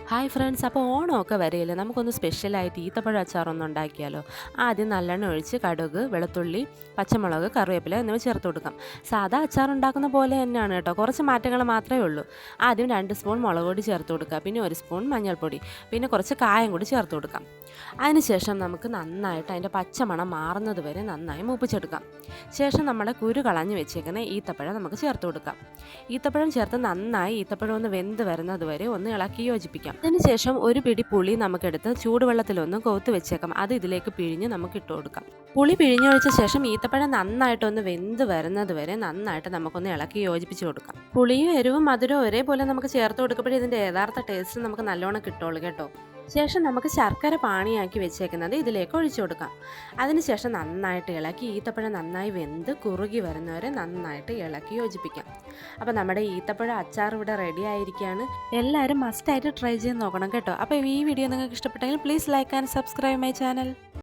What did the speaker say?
Hi friends, അപ്പോൾ ഓണമൊക്കെ വരികയില്ലേ, നമുക്കൊന്ന് സ്പെഷ്യലായിട്ട് ഈത്തപ്പഴ അച്ചാറൊന്നും ഉണ്ടാക്കിയാലോ. ആദ്യം നല്ലെണ്ണ ഒഴിച്ച് കടുക്, വെളുത്തുള്ളി, പച്ചമുളക്, കറിവേപ്പില എന്നിവ ചേർത്ത് കൊടുക്കാം. സാധാ അച്ചാർ ഉണ്ടാക്കുന്ന പോലെ തന്നെയാണ് കേട്ടോ, കുറച്ച് മാറ്റങ്ങൾ മാത്രമേ ഉള്ളൂ. ആദ്യം 2 സ്പൂൺ മുളക് പൊടി ചേർത്ത് കൊടുക്കുക, പിന്നെ 1 സ്പൂൺ മഞ്ഞൾപ്പൊടി, പിന്നെ കുറച്ച് കായം കൂടി ചേർത്ത് കൊടുക്കാം. അതിനുശേഷം നമുക്ക് നന്നായിട്ട് അതിൻ്റെ പച്ചമണം മാറുന്നത് വരെ നന്നായി മൂപ്പിച്ചെടുക്കാം. ശേഷം നമ്മുടെ കുരു കളഞ്ഞ് വെച്ചേക്കുന്ന ഈത്തപ്പഴം നമുക്ക് ചേർത്ത് കൊടുക്കാം. ഈത്തപ്പഴം ചേർത്ത് നന്നായി ഈത്തപ്പഴം ഒന്ന് വെന്ത് വരുന്നത് വരെ ഒന്ന് ഇളക്കി യോജിപ്പിക്കാം. അതിനുശേഷം ഒരു പിടി പുളി നമുക്കെടുത്ത് ചൂടുവെള്ളത്തിലൊന്ന് കോത്ത് വെച്ചേക്കാം. അത് ഇതിലേക്ക് പിഴിഞ്ഞ് നമുക്ക് ഇട്ട് കൊടുക്കാം. പുളി പിഴിഞ്ഞൊഴിച്ച ശേഷം ഈത്തപ്പഴം നന്നായിട്ടൊന്ന് വെന്ത് വരുന്നത് വരെ നന്നായിട്ട് നമുക്കൊന്ന് ഇളക്കി യോജിപ്പിച്ച് കൊടുക്കാം. പുളിയും എരിവും മധുരവും ഒരേപോലെ നമുക്ക് ചേർത്ത് കൊടുക്കുമ്പോഴേ ഇതിൻ്റെ യഥാർത്ഥ ടേസ്റ്റ് നമുക്ക് നല്ലോണം കിട്ടുള്ളൂ കേട്ടോ. ശേഷം നമുക്ക് ശർക്കര പാണിയാക്കി വെച്ചേക്കുന്നത് ഇതിലേക്ക് ഒഴിച്ചു കൊടുക്കാം. അതിനുശേഷം നന്നായിട്ട് ഇളക്കി ഈത്തപ്പഴം നന്നായി വെന്ത് കുറുകി വരുന്നവരെ നന്നായിട്ട് ഇളക്കി യോജിപ്പിക്കാം. അപ്പോൾ നമ്മുടെ ഈത്തപ്പഴം അച്ചാർ ഇവിടെ റെഡി ആയിരിക്കുകയാണ്. എല്ലാവരും മസ്റ്റായിട്ട് ട്രൈ ചെയ്ത് നോക്കണം കേട്ടോ. അപ്പോൾ ഈ വീഡിയോ നിങ്ങൾക്ക് ഇഷ്ടപ്പെട്ടെങ്കിൽ please like and subscribe my channel.